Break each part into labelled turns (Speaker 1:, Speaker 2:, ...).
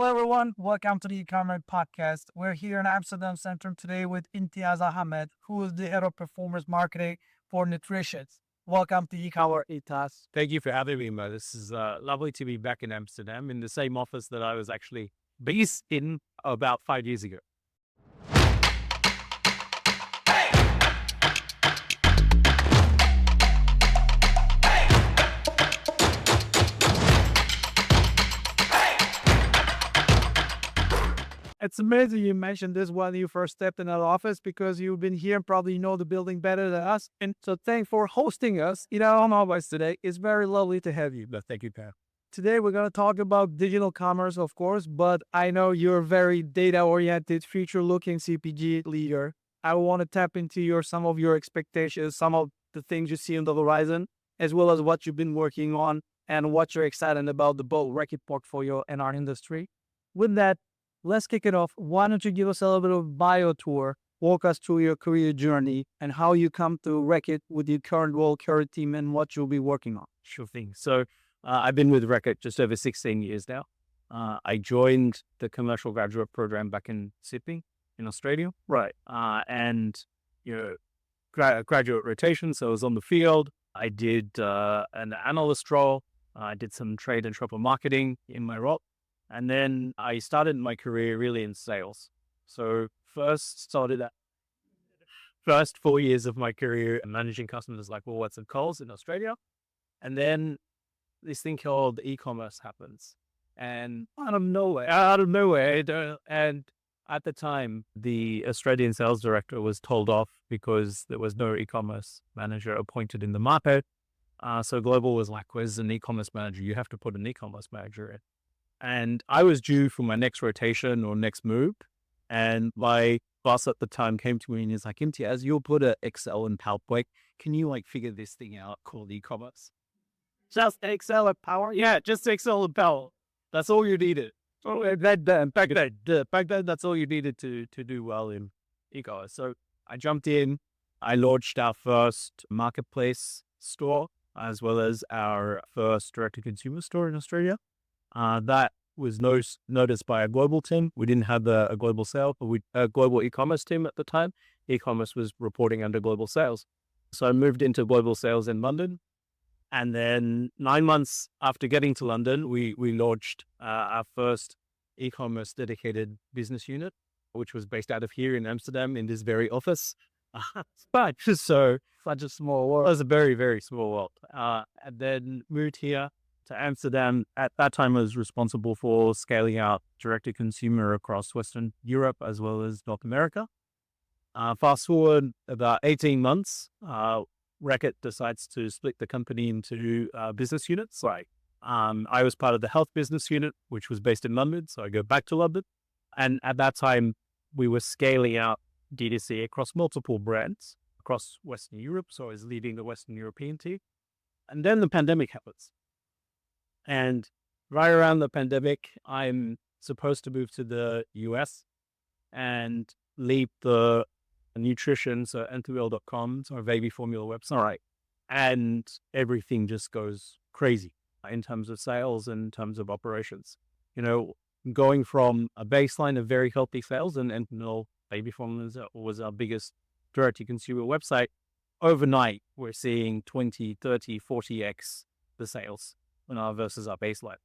Speaker 1: Hello, everyone. Welcome to the eCommerce podcast. We're here in Amsterdam Center today with Imteaz Ahamed, who is the head of performance marketing for nutrition. Welcome to eCommerce, Imteaz.
Speaker 2: Thank you for having me, Mo. This is lovely to be back in Amsterdam in the same office that I was actually based in about 5 years ago.
Speaker 1: It's amazing you mentioned this when you first stepped in our office because you've been here and probably know the building better than us. And so thanks for hosting us in our home office today. It's very lovely to have you.
Speaker 2: No, thank you, Pat.
Speaker 1: Today, we're going to talk about digital commerce, of course, but I know you're a very data-oriented, future-looking CPG leader. I want to tap into some of your expectations, some of the things you see on the horizon, as well as what you've been working on and what you're excited about the both Reckitt portfolio and our industry. With that, let's kick it off. Why don't you give us a little bit of bio tour, walk us through your career journey and how you come to Reckitt with your current role, current team, and what you'll be working on.
Speaker 2: Sure thing. So I've been with Reckitt just over 16 years now. I joined the commercial graduate program back in Sydney in Australia.
Speaker 1: Right.
Speaker 2: And, graduate rotation. So I was on the field. I did an analyst role. I did some trade and shopper marketing in my role. And then I started my career really in sales. So first 4 years of my career managing customers like Woolworths and Coles in Australia. And then this thing called eCommerce happens. And out of nowhere, and at the time, the Australian sales director was told off because there was no eCommerce manager appointed in the market. So Global was like, where's an eCommerce manager? You have to put an eCommerce manager in. And I was due for my next rotation or next move. And my boss at the time came to me and he's like, Imteaz, you'll put an Excel and PowerPoint. Can you figure this thing out called eCommerce?
Speaker 1: Just Excel and Power?
Speaker 2: Yeah, just Excel and Power. That's all you needed. Back then, that's all you needed to do well in e-commerce. So I jumped in. I launched our first marketplace store as well as our first direct-to-consumer store in Australia. That was noticed by a global team. We didn't have a global sale, but a global e-commerce team at the time. E-commerce was reporting under global sales. So I moved into global sales in London. And then 9 months after getting to London, we launched our first e-commerce dedicated business unit, which was based out of here in Amsterdam in this very office. But so
Speaker 1: Such a small world.
Speaker 2: it was a very, very small world. And then moved here to Amsterdam. At that time, I was responsible for scaling out direct-to-consumer across Western Europe as well as North America. Fast forward about 18 months, Reckitt decides to split the company into business units. Right. I was part of the health business unit, which was based in London. So I go back to London. And at that time, we were scaling out DTC across multiple brands across Western Europe. So I was leading the Western European team. And then the pandemic happens. And right around the pandemic, I'm supposed to move to the US and lead the nutrition, so N2L.com, so our baby formula website.
Speaker 1: Right.
Speaker 2: And everything just goes crazy in terms of sales and in terms of operations. Going from a baseline of very healthy sales and N2L baby formulas was our biggest direct-to-consumer website. Overnight, we're seeing 20, 30, 40x the sales versus our baseline.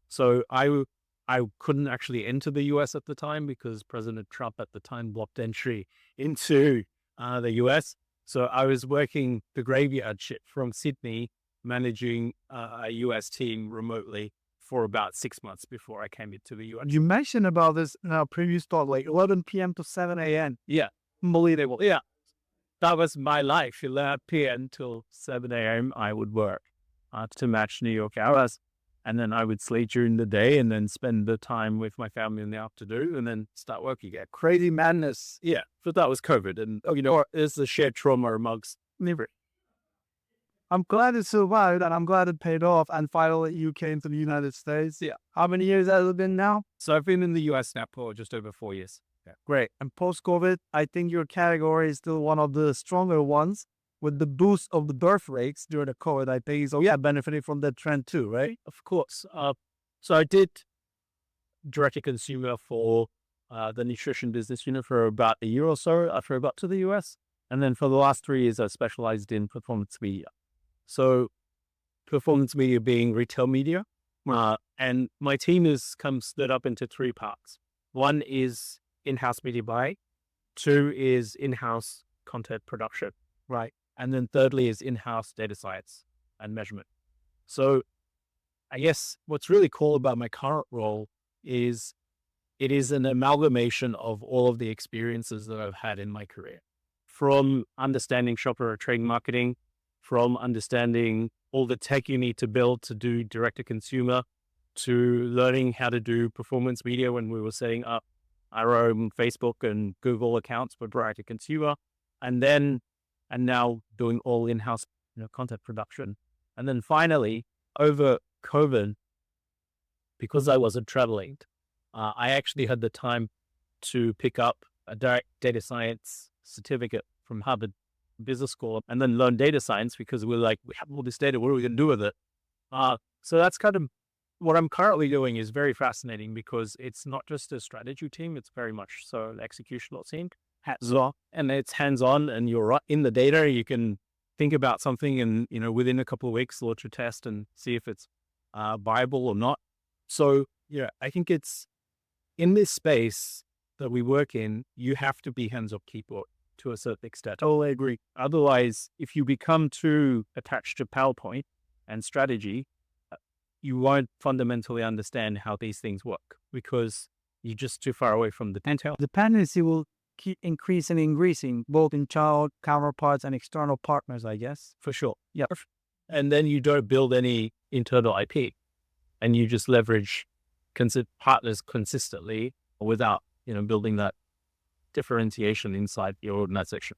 Speaker 2: So I couldn't actually enter the US at the time because President Trump at the time blocked entry into the US. So I was working the graveyard shift from Sydney, managing a US team remotely for about 6 months before I came into the US.
Speaker 1: You mentioned about this in our previous talk, like 11 p.m. to 7 a.m.
Speaker 2: Yeah.
Speaker 1: Unbelievable.
Speaker 2: Yeah. That was my life. 11 p.m. till 7 a.m. I would work to match New York hours. And then I would sleep during the day and then spend the time with my family in the afternoon and then start working again.
Speaker 1: Crazy madness.
Speaker 2: Yeah. But that was COVID. And, it's the shared trauma amongst everyone.
Speaker 1: I'm glad it survived and I'm glad it paid off. And finally, you came to the United States.
Speaker 2: Yeah.
Speaker 1: How many years has it been now?
Speaker 2: So I've been in the US now for just over 4 years.
Speaker 1: Yeah. Great. And post-COVID, I think your category is still one of the stronger ones with the boost of the birth rates during the COVID. I think so. Yeah, benefiting from that trend too, right?
Speaker 2: Of course. So I did direct-to-consumer for the nutrition business unit for about a year or so after I got to the US. And then for the last 3 years, I specialized in performance media. So performance media being retail media. And my team is split up into 3 parts. One is in-house media buy, 2 is in-house content production, right? And then thirdly is in-house data science and measurement. So I guess what's really cool about my current role is it is an amalgamation of all of the experiences that I've had in my career, from understanding shopper or trade marketing, from understanding all the tech you need to build to do direct to consumer, to learning how to do performance media when we were setting up our own Facebook and Google accounts for direct to consumer, and now doing all in-house content production. And then finally, over COVID, because I wasn't traveling, I actually had the time to pick up a direct data science certificate from Harvard Business School and then learn data science because we have all this data. What are we going to do with it? So that's kind of what I'm currently doing is very fascinating because it's not just a strategy team. It's very much so an executional team. It's hands-on and you're right in the data. You can think about something and, within a couple of weeks, launch a test and see if it's viable or not. So, I think it's in this space that we work in, you have to be hands-on keyboard to a certain extent. Totally agree. Otherwise, if you become too attached to PowerPoint and strategy, you won't fundamentally understand how these things work because you're just too far away from the detail.
Speaker 1: Dependency will keep increasing, both in child counterparts and external partners, I guess.
Speaker 2: For sure.
Speaker 1: Yeah.
Speaker 2: And then you don't build any internal IP and you just leverage partners consistently without, building that differentiation inside your organization.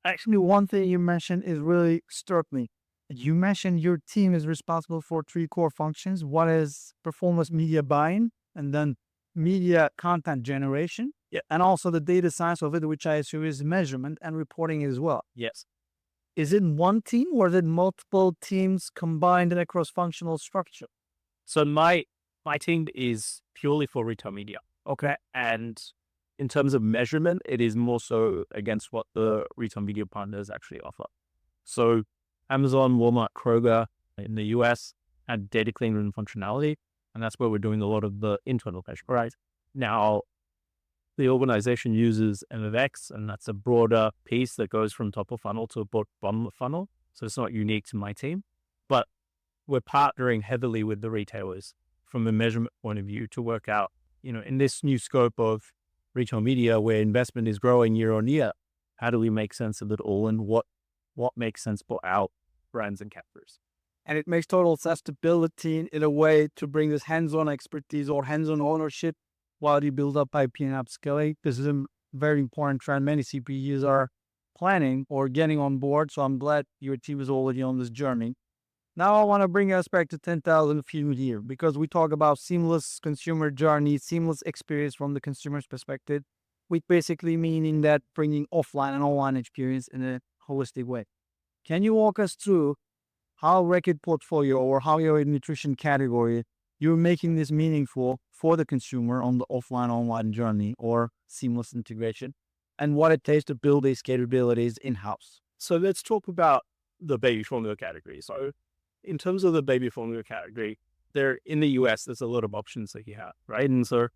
Speaker 1: Actually, one thing you mentioned is really struck me. You mentioned your team is responsible for 3 core functions. One is performance media buying, and then media content generation, and also the data science of it, which I assume is measurement and reporting as well.
Speaker 2: Yes.
Speaker 1: Is it one team or is it multiple teams combined in a cross-functional structure?
Speaker 2: So my team is purely for retail media.
Speaker 1: Okay.
Speaker 2: And in terms of measurement, it is more so against what the retail media partners actually offer. So Amazon, Walmart, Kroger in the US had data cleaning functionality, and that's where we're doing a lot of the internal measurement. Right. Now, the organization uses MFX, and that's a broader piece that goes from top of funnel to bottom of funnel. So it's not unique to my team, but we're partnering heavily with the retailers from a measurement point of view to work out, in this new scope of retail media where investment is growing year on year, how do we make sense of it all and what makes sense for our brands and categories?
Speaker 1: And it makes total sense to build a team in a way to bring this hands-on expertise or hands-on ownership while you build up IP and upscaling. This is a very important trend many CPGs are planning or getting on board. So I'm glad your team is already on this journey. Now I want to bring us back to 10,000 feet here because we talk about seamless consumer journey, seamless experience from the consumer's perspective, with basically meaning that bringing offline and online experience in a holistic way. Can you walk us through how Reckitt portfolio or how your nutrition category, you're making this meaningful for the consumer on the offline online journey or seamless integration and what it takes to build these capabilities in-house?
Speaker 2: So let's talk about the baby formula category. So in terms of the baby formula category, in the US, there's a lot of options that you have, right? And so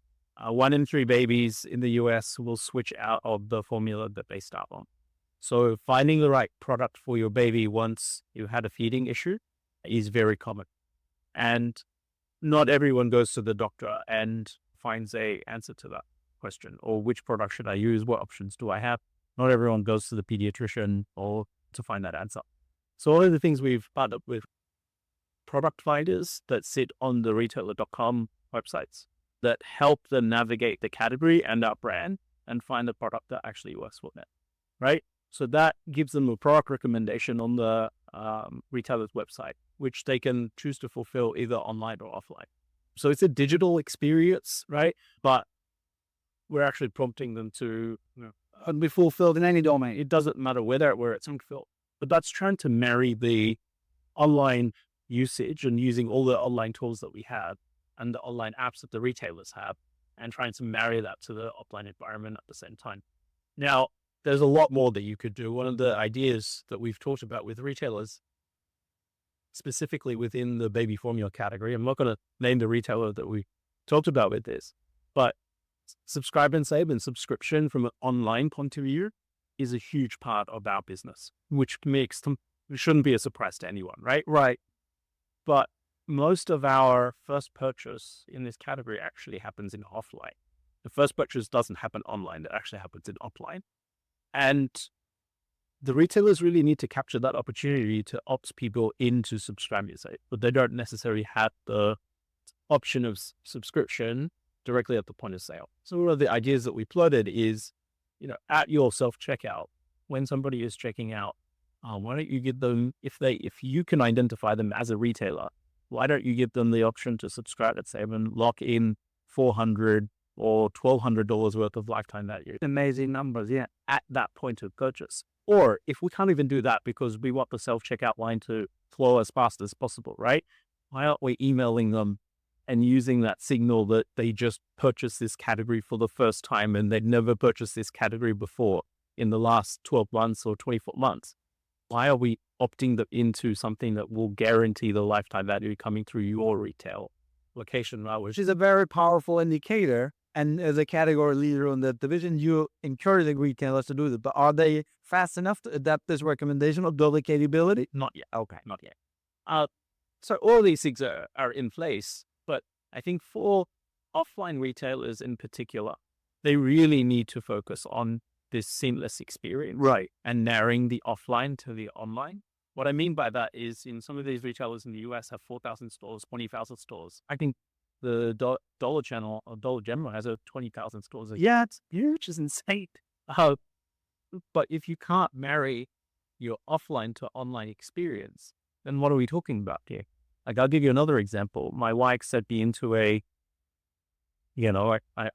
Speaker 2: 1 in 3 babies in the US will switch out of the formula that they start on. So finding the right product for your baby once you had a feeding issue is very common. And not everyone goes to the doctor and finds a answer to that question, or which product should I use? What options do I have? Not everyone goes to the pediatrician or to find that answer. So all of the things we've partnered with product finders that sit on the retailer.com websites that help them navigate the category and our brand and find the product that actually works for them, right? So that gives them a product recommendation on the retailer's website, which they can choose to fulfill either online or offline. So it's a digital experience, right? But we're actually prompting them to
Speaker 1: Be fulfilled in any domain.
Speaker 2: it doesn't matter where it's fulfilled. But that's trying to marry the online usage and using all the online tools that we have, and the online apps that the retailers have, and trying to marry that to the offline environment at the same time. Now, there's a lot more that you could do. One of the ideas that we've talked about with retailers, specifically within the baby formula category, I'm not going to name the retailer that we talked about with this, but subscribe and save and subscription from an online point of view is a huge part of our business, which makes them, shouldn't be a surprise to anyone, right?
Speaker 1: Right.
Speaker 2: But most of our first purchase in this category actually happens in offline. The first purchase doesn't happen online. It actually happens in offline. And the retailers really need to capture that opportunity to opt people into subscribing, but they don't necessarily have the option of subscription directly at the point of sale. So one of the ideas that we plotted is, at your self-checkout, when somebody is checking out, why don't you give them, if you can identify them as a retailer, why don't you give them the option to subscribe at save and lock in $400 or $1,200 worth of lifetime value?
Speaker 1: Amazing numbers, yeah.
Speaker 2: At that point of purchase. Or if we can't even do that because we want the self-checkout line to flow as fast as possible, right? Why aren't we emailing them and using that signal that they just purchased this category for the first time and they'd never purchased this category before in the last 12 months or 24 months? Why are we opting them into something that will guarantee the lifetime value coming through your retail location?
Speaker 1: Which is a very powerful indicator. And as a category leader in that division, you encourage the retailers to do that. But are they fast enough to adapt this recommendation or build the capability?
Speaker 2: Not yet.
Speaker 1: Okay.
Speaker 2: Not yet. So all these things are in place. But I think for offline retailers in particular, they really need to focus on this seamless experience.
Speaker 1: Right.
Speaker 2: And narrowing the offline to the online. What I mean by that is in some of these retailers in the US have 4,000 stores, 20,000 stores. I think the Dollar Channel or Dollar General has 20,000 stores.
Speaker 1: Yeah, it's
Speaker 2: huge, which is insane. But if you can't marry your offline to online experience, then what are we talking about here? Like, I'll give you another example. My wife sent me into I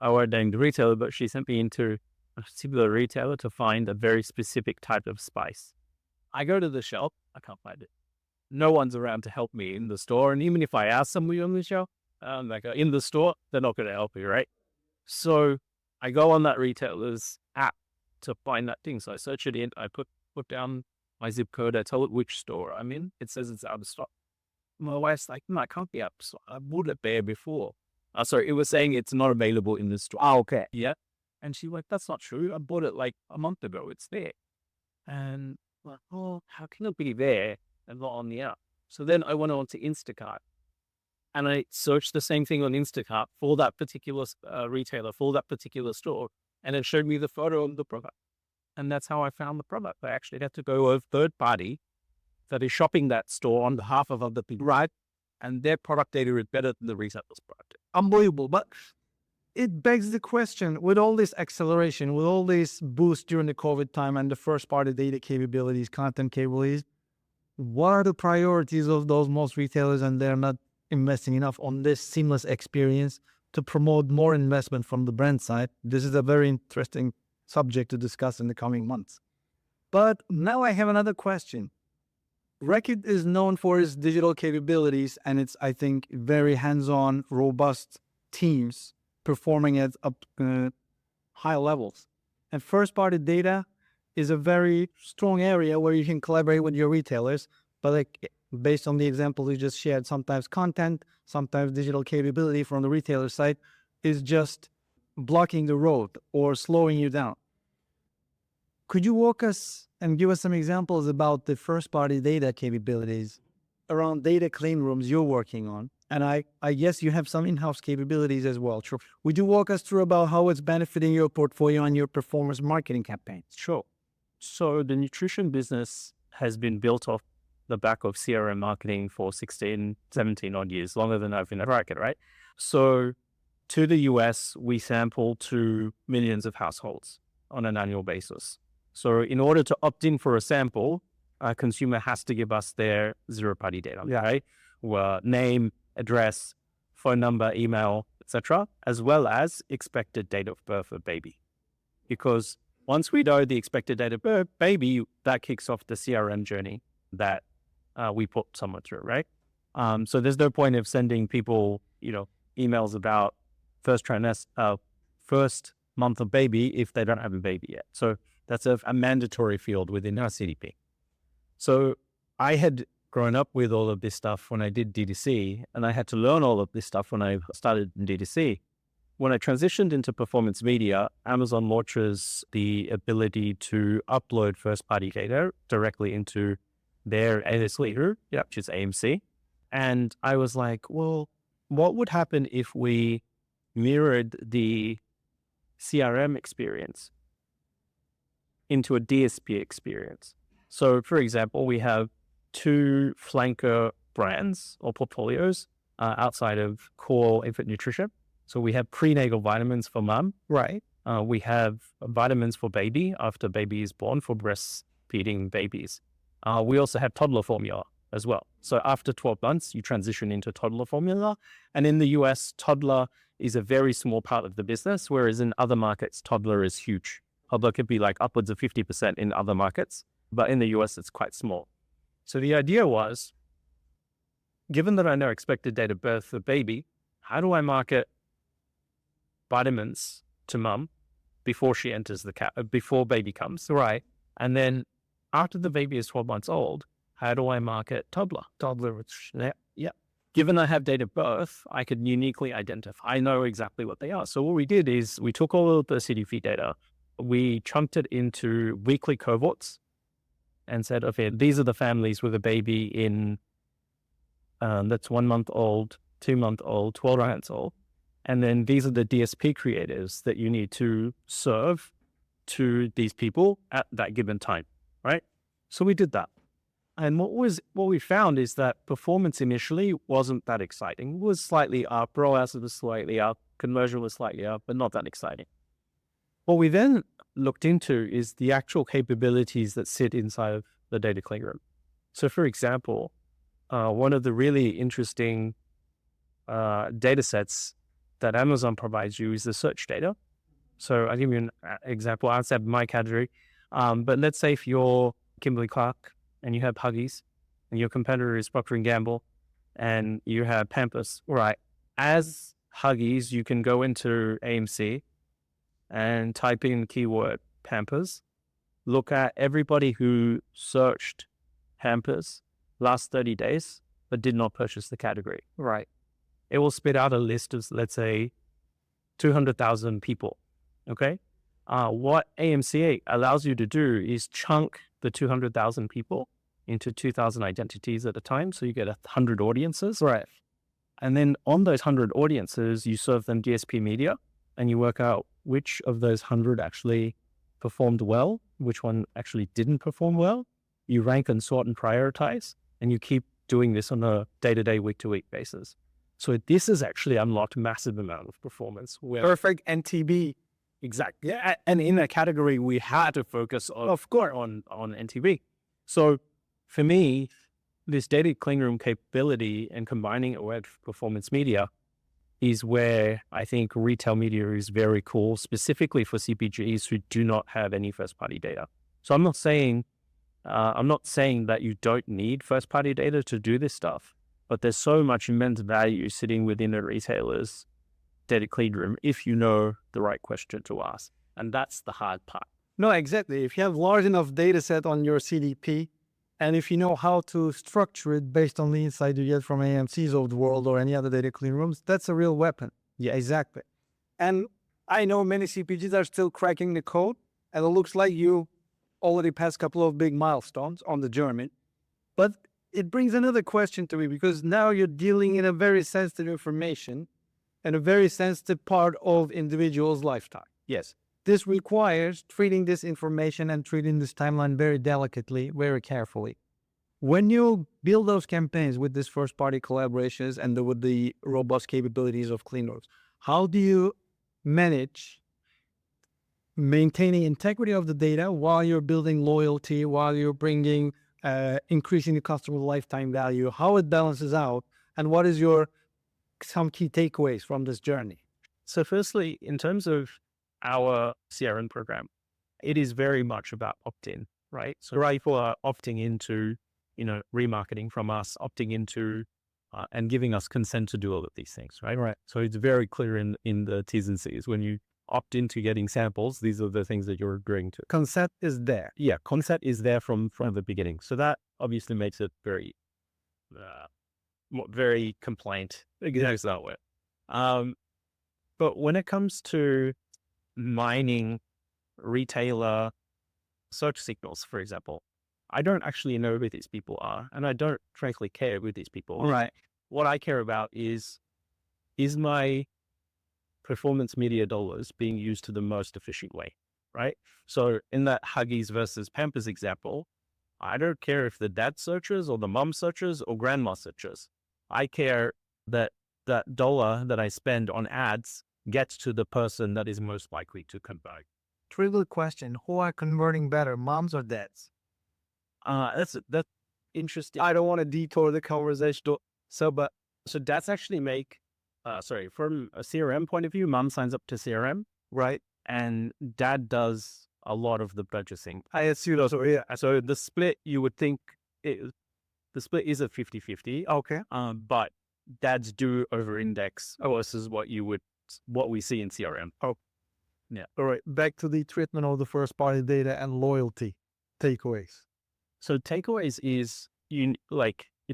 Speaker 2: won't name the retailer, but she sent me into a particular retailer to find a very specific type of spice. I go to the shelf, I can't find it. No one's around to help me in the store. And even if I ask somebody on the shelf, in the store, they're not going to help you, right? So I go on that retailer's app to find that thing. So I search it in, I put down my zip code, I tell it which store I'm in. It says it's out of stock. My wife's like, no, I can't be up. So I bought it there before. Sorry, it was saying it's not available in the store.
Speaker 1: Oh, okay.
Speaker 2: Yeah. And she's like, that's not true. I bought it like a month ago. It's there. And I'm like, oh, how can it be there and not on the app? So then I went on to Instacart. And I searched the same thing on Instacart for that particular retailer, for that particular store. And it showed me the photo of the product. And that's how I found the product. I actually had to go to a third party that is shopping that store on behalf of other people.
Speaker 1: Right.
Speaker 2: And their product data is better than the retailer's product.
Speaker 1: Unbelievable. But it begs the question, with all this acceleration, with all this boost during the COVID time and the first party data capabilities, content capabilities, what are the priorities of those most retailers, and they're not investing enough on this seamless experience to promote more investment from the brand side? This is a very interesting subject to discuss in the coming months. But now I have another question. Reckitt is known for its digital capabilities and its, I think, very hands-on, robust teams performing at high levels. And first-party data is a very strong area where you can collaborate with your retailers. But like, based on the example you just shared, sometimes content, sometimes digital capability from the retailer side is just blocking the road or slowing you down. Could you walk us and give us some examples about the first-party data capabilities around data clean rooms you're working on? And I guess you have some in-house capabilities as well. True. Would you walk us through about how it's benefiting your portfolio and your performance marketing campaigns?
Speaker 2: Sure. So the nutrition business has been built off the back of CRM marketing for 16, 17 odd years, longer than I've been at Reckitt, right? So to the US, we sample to millions of households on an annual basis. So in order to opt in for a sample, a consumer has to give us their zero-party data, right? Well, name, address, phone number, email, etc., as well as expected date of birth of baby. Because once we know the expected date of birth, baby, that kicks off the CRM journey that we put someone through, right? So there's no point of sending people, emails about first month of baby if they don't have a baby yet. So that's a mandatory field within our CDP. So I had grown up with all of this stuff when I did DTC, and I had to learn all of this stuff when I started in DTC. When I transitioned into performance media, Amazon launches the ability to upload first-party data directly into their AS leader, which is AMC. And I was like, well, what would happen if we mirrored the CRM experience into a DSP experience? So, for example, we have 2 flanker brands or portfolios outside of core infant nutrition. So we have prenatal vitamins for mom.
Speaker 1: Right.
Speaker 2: We have vitamins for baby after baby is born for breastfeeding babies. We also have toddler formula as well. So after 12 months, you transition into toddler formula. And in the US, toddler is a very small part of the business, whereas in other markets, toddler is huge. Toddler could be like upwards of 50% in other markets, but in the US, it's quite small. So the idea was, given that I know expected date of birth for baby, how do I market vitamins to mum before she enters before baby comes?
Speaker 1: Right.
Speaker 2: And then after the baby is 12 months old, how do I market toddler?
Speaker 1: Which,
Speaker 2: Yeah. Given I have date of birth, I could uniquely identify. I know exactly what they are. So what we did is we took all of the CDP data, we chunked it into weekly cohorts and said, okay, these are the families with a baby in that's 1 month old, 2 month old, 12 months old. And then these are the DSP creators that you need to serve to these people at that given time, right? So we did that. And what we found is that performance initially wasn't that exciting. It was slightly up, ROAS was slightly up, conversion was slightly up, but not that exciting. What we then looked into is the actual capabilities that sit inside of the data clean room. So for example, one of the really interesting data sets that Amazon provides you is the search data. So I'll give you an example outside my category. But let's say if you're Kimberly Clark and you have Huggies and your competitor is Procter & Gamble and you have Pampers, right? As Huggies, you can go into AMC and type in keyword Pampers, look at everybody who searched Pampers last 30 days, but did not purchase the category.
Speaker 1: Right.
Speaker 2: It will spit out a list of, let's say, 200,000 people. Okay. What AMCA allows you to do is chunk the 200,000 people into 2,000 identities at a time. So you get 100 audiences.
Speaker 1: Right.
Speaker 2: And then on those 100 audiences, you serve them DSP media and you work out which of those 100 actually performed well, which one actually didn't perform well. You rank and sort and prioritize, and you keep doing this on a day-to-day, week-to-week basis. So this has actually unlocked massive amount of performance.
Speaker 1: Perfect NTB.
Speaker 2: Exactly. Yeah. And in that category, we had to focus on, of course, on NTB. So for me, this data clean room capability and combining it with performance media is where I think retail media is very cool, specifically for CPGs who do not have any first-party data. So I'm not saying that you don't need first-party data to do this stuff, but there's so much immense value sitting within a retailer's data clean room if you know the right question to ask. And that's the hard part.
Speaker 1: No, exactly. If you have large enough data set on your CDP, and if you know how to structure it based on the insight you get from AMCs of the world or any other data clean rooms, that's a real weapon.
Speaker 2: Yeah,
Speaker 1: exactly. And I know many CPGs are still cracking the code, and it looks like you already passed a couple of big milestones on the journey. But it brings another question to me, because now you're dealing in a very sensitive information and a very sensitive part of individual's lifetime.
Speaker 2: Yes.
Speaker 1: This requires treating this information and treating this timeline very delicately, very carefully. When you build those campaigns with these first-party collaborations and with the robust capabilities of clean rooms, how do you manage maintaining integrity of the data while you're building loyalty, while you're bringing, increasing the customer lifetime value, how it balances out, and what is some key takeaways from this journey?
Speaker 2: So firstly, in terms of our CRM program, it is very much about opt-in, right? So people are opting into, remarketing from us, opting into and giving us consent to do all of these things, right?
Speaker 1: Right.
Speaker 2: So it's very clear in the T's and C's. When you opt into getting samples, these are the things that you're agreeing to.
Speaker 1: Consent is there.
Speaker 2: Yeah, consent is there from the beginning. So that obviously makes it very complaint exactly that way. But when it comes to mining retailer search signals, for example, I don't actually know who these people are, and I don't frankly care who these people are.
Speaker 1: Right.
Speaker 2: What I care about is my performance media dollars being used to the most efficient way, right? So in that Huggies versus Pampers example, I don't care if the dad searches or the mom searches or grandma searches. I care that that dollar that I spend on ads gets to the person that is most likely to convert.
Speaker 1: Trivial question. Who are converting better, moms or dads?
Speaker 2: That's interesting.
Speaker 1: I don't want to detour the conversation.
Speaker 2: So dads actually make, from a CRM point of view, mom signs up to CRM,
Speaker 1: Right.
Speaker 2: and dad does a lot of the purchasing.
Speaker 1: I assume so, yeah.
Speaker 2: So the split, you would think the split is a 50-50.
Speaker 1: Okay.
Speaker 2: But dads do over-index versus what we see in CRM.
Speaker 1: Oh.
Speaker 2: Yeah.
Speaker 1: All right. Back to the treatment of the first party data and loyalty takeaways.
Speaker 2: So takeaways is, in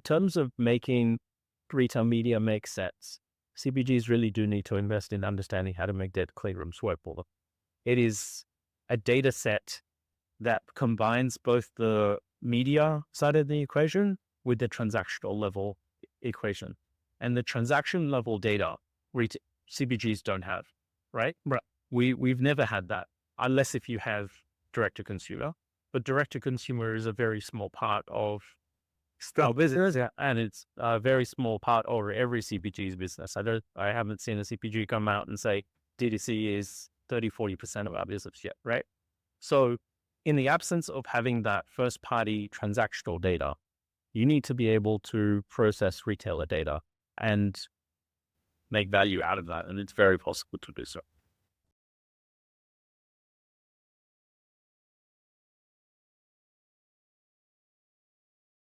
Speaker 2: terms of making retail media make sense, CPGs really do need to invest in understanding how to make data clean rooms workable. It is a data set that combines both the media side of the equation with the transactional level equation. And the transaction level data CPGs don't have, right?
Speaker 1: Right.
Speaker 2: We've never had that, unless if you have direct to consumer. But direct to consumer is a very small part of business, and it's a very small part of every CPG's business. I haven't seen a CPG come out and say DTC is 30-40% of our business yet, right? So in the absence of having that first party transactional data, you need to be able to process retailer data and make value out of that. And it's very possible to do so.